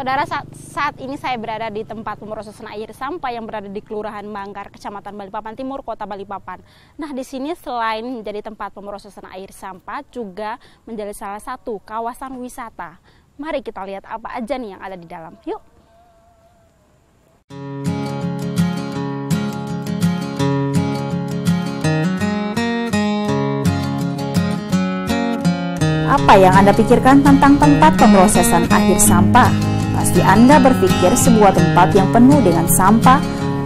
Saudara, saat ini saya berada di tempat pemrosesan air sampah yang berada di Kelurahan Manggar, Kecamatan Balikpapan Timur, Kota Balikpapan. Nah, di sini selain menjadi tempat pemrosesan air sampah, juga menjadi salah satu kawasan wisata. Mari kita lihat apa aja nih yang ada di dalam. Yuk! Apa yang Anda pikirkan tentang tempat pemrosesan akhir sampah? Pasti Anda berpikir sebuah tempat yang penuh dengan sampah,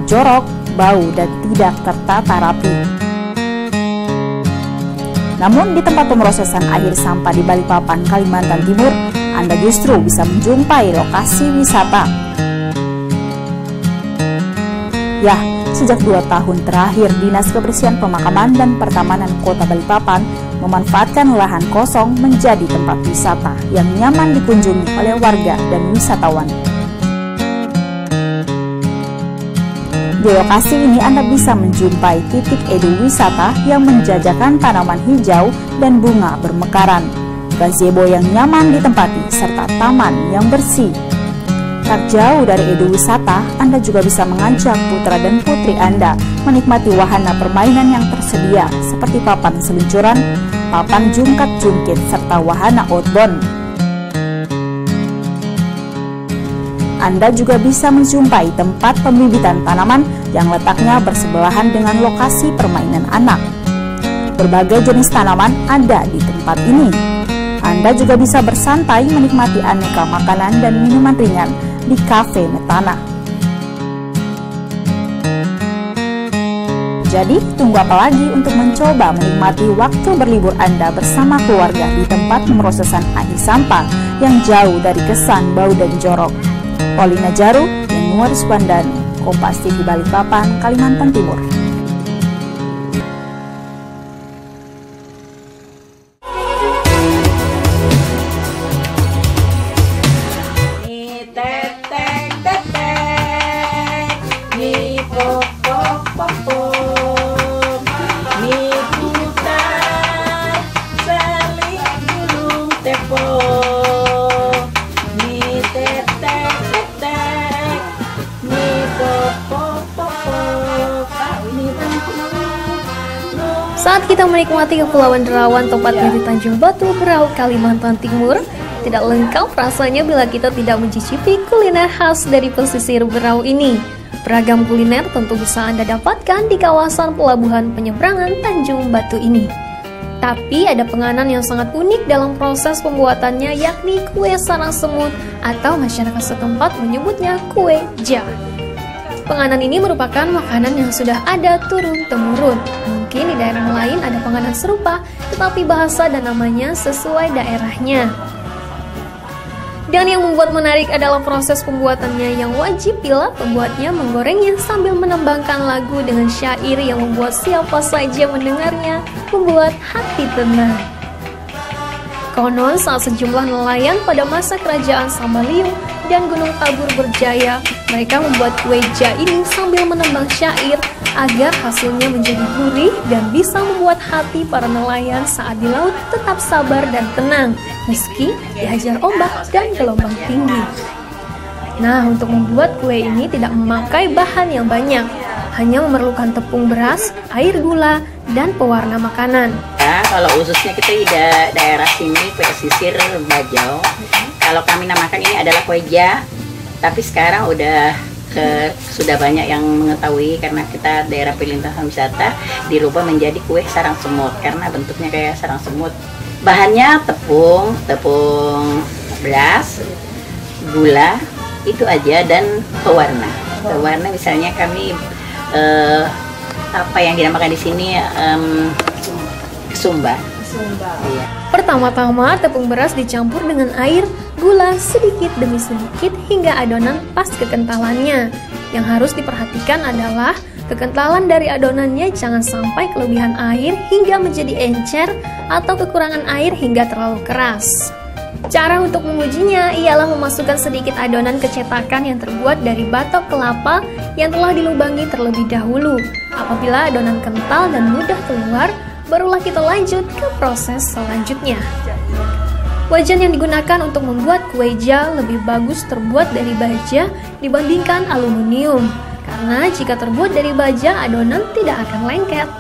jorok, bau, dan tidak tertata rapi. Namun di tempat pemrosesan akhir sampah di Balikpapan, Kalimantan Timur, Anda justru bisa menjumpai lokasi wisata. Ya, sejak 2 tahun terakhir, Dinas Kebersihan Pemakaman dan Pertamanan Kota Balikpapan memanfaatkan lahan kosong menjadi tempat wisata yang nyaman dikunjungi oleh warga dan wisatawan. Di lokasi ini Anda bisa menjumpai titik edu-wisata yang menjajakan tanaman hijau dan bunga bermekaran, gazebo yang nyaman ditempati, serta taman yang bersih. Tak jauh dari edu-wisata, Anda juga bisa mengajak putra dan putri Anda menikmati wahana permainan yang tersedia seperti papan seluncuran, papan jungkat-jungkit, serta wahana outbound. Anda juga bisa menjumpai tempat pembibitan tanaman yang letaknya bersebelahan dengan lokasi permainan anak. Berbagai jenis tanaman ada di tempat ini. Anda juga bisa bersantai menikmati aneka makanan dan minuman ringan di Cafe Metana. Jadi, tunggu apa lagi untuk mencoba menikmati waktu berlibur Anda bersama keluarga di tempat pemrosesan akhir sampah yang jauh dari kesan bau dan jorok. Paulina Jaru, Yanuar Spandani, Kompas TV Balikpapan, Kalimantan Timur. Saat kita menikmati Kepulauan Derawan, tepatnya di Tanjung Batu, Berau, Kalimantan Timur, tidak lengkap rasanya bila kita tidak mencicipi kuliner khas dari pesisir Berau ini. Beragam kuliner tentu bisa Anda dapatkan di kawasan pelabuhan penyeberangan Tanjung Batu ini. Tapi ada penganan yang sangat unik dalam proses pembuatannya, yakni kue sarang semut atau masyarakat setempat menyebutnya kue ja. Penganan ini merupakan makanan yang sudah ada turun-temurun. Mungkin di daerah lain ada penganan serupa, tetapi bahasa dan namanya sesuai daerahnya. Dan yang membuat menarik adalah proses pembuatannya yang wajib bila pembuatnya menggorengnya sambil menembangkan lagu dengan syair yang membuat siapa saja mendengarnya membuat hati tenang. Konon saat sejumlah nelayan pada masa kerajaan Sambaliung dan Gunung Tabur berjaya, mereka membuat kue ja ini sambil menembang syair agar hasilnya menjadi gurih dan bisa membuat hati para nelayan saat di laut tetap sabar dan tenang meski dihajar ombak dan gelombang tinggi. Nah, untuk membuat kue ini tidak memakai bahan yang banyak, hanya memerlukan tepung beras, air gula, dan pewarna makanan. Ya, kalau khususnya kita di daerah sini, pesisir Bajau, kalau kami namakan ini adalah kue ja, tapi sekarang sudah banyak yang mengetahui karena kita daerah perlintasan wisata dirubah menjadi kue sarang semut karena bentuknya kayak sarang semut. Bahannya tepung beras, gula, itu aja, dan pewarna. Pewarna misalnya kami apa yang dinamakan di sini sumba. Iya. Pertama-tama tepung beras dicampur dengan air, gula sedikit demi sedikit hingga adonan pas kekentalannya. Yang harus diperhatikan adalah kekentalan dari adonannya jangan sampai kelebihan air hingga menjadi encer atau kekurangan air hingga terlalu keras. Cara untuk mengujinya ialah memasukkan sedikit adonan ke cetakan yang terbuat dari batok kelapa yang telah dilubangi terlebih dahulu. Apabila adonan kental dan mudah keluar, barulah kita lanjut ke proses selanjutnya. Wajan yang digunakan untuk membuat kueja lebih bagus terbuat dari baja dibandingkan aluminium, karena jika terbuat dari baja, adonan tidak akan lengket.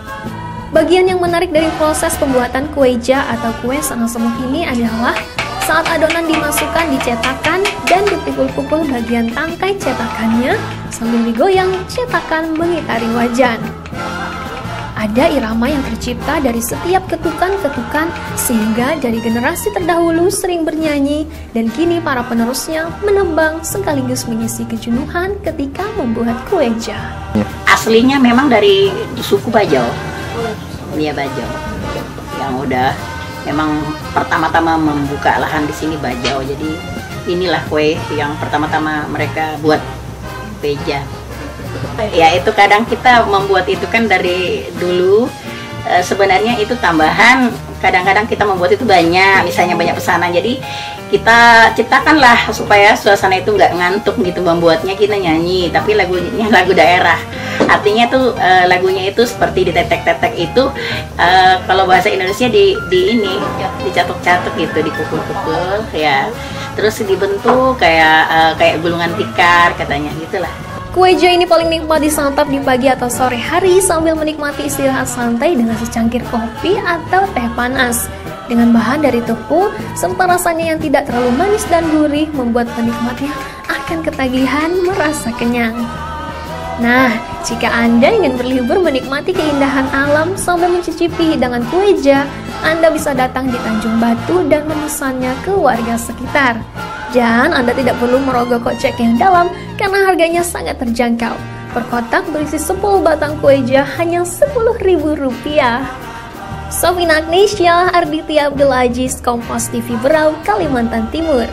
Bagian yang menarik dari proses pembuatan kueja atau kue setengah semut ini adalah saat adonan dimasukkan di cetakan dan dipukul-pukul bagian tangkai cetakannya sambil digoyang, cetakan mengitari wajan. Ada irama yang tercipta dari setiap ketukan-ketukan sehingga dari generasi terdahulu sering bernyanyi dan kini para penerusnya menembang sekaligus mengisi kejenuhan ketika membuat kueja. Aslinya memang dari suku Bajau. Dia Bajau yang udah memang pertama-tama membuka lahan di sini Bajau. Jadi inilah kue yang pertama-tama mereka buat kueja. Ya itu kadang kita membuat itu kan dari dulu sebenarnya itu tambahan, kadang-kadang kita membuat itu banyak, misalnya banyak pesanan, jadi kita ciptakanlah supaya suasana itu nggak ngantuk gitu membuatnya, kita nyanyi tapi lagunya lagu daerah, artinya tuh lagunya itu seperti ditetek-tetek itu kalau bahasa Indonesia di ini dicatuk-catuk gitu, dipukul-pukul ya, terus dibentuk kayak gulungan tikar katanya gitulah. Kueja ini paling nikmat disantap di pagi atau sore hari sambil menikmati istirahat santai dengan secangkir kopi atau teh panas. Dengan bahan dari tepung, serta rasanya yang tidak terlalu manis dan gurih membuat penikmatnya akan ketagihan merasa kenyang. Nah, jika Anda ingin berlibur menikmati keindahan alam sambil mencicipi hidangan kueja, Anda bisa datang di Tanjung Batu dan memesannya ke warga sekitar. Dan Anda tidak perlu merogoh kocek yang dalam karena harganya sangat terjangkau. Per kotak berisi 10 batang kueja hanya Rp10.000. Sofina Agnesia, Arditya Abdul Aziz, Kompas TV Berau, Kalimantan Timur.